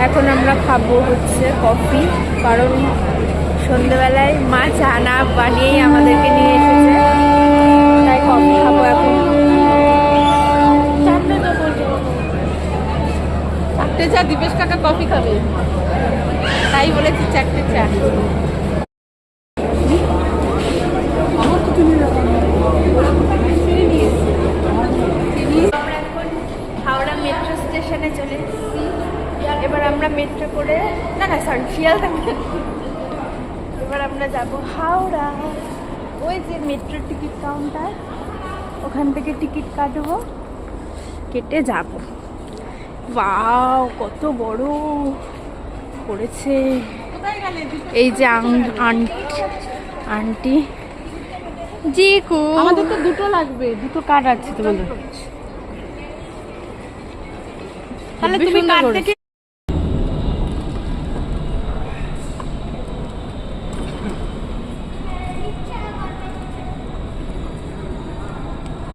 এখন আমরা খাবো হচ্ছে কফি, কারণ সন্ধ্যেবেলায় মা চা না বানিয়েই আমাদেরকে নিয়ে এসেছে, তাই কফি খাবো এখন। চারটে চা, দীপেশ কাকা কফি খাবে তাই বলেছি চারটে চা। আমরা এখন হাওড়া মেট্রো স্টেশনে চলে এসেছি। এবার আমরা মেট্রো করে শিয়ালদা, এবার আমরা যাব হাওড়া। ওই যে মেট্রো টিকিট কাউন্টার, ওখান থেকে টিকিট কাটবো, কেটে যাব। ওয়াও, কত বড় করেছে। এই যে আন্টি জি কো, আমাদের তো দুটো লাগবে, দুটো কার্ড আছে তোমাদের। তাহলে তুমি কার্ড থেকে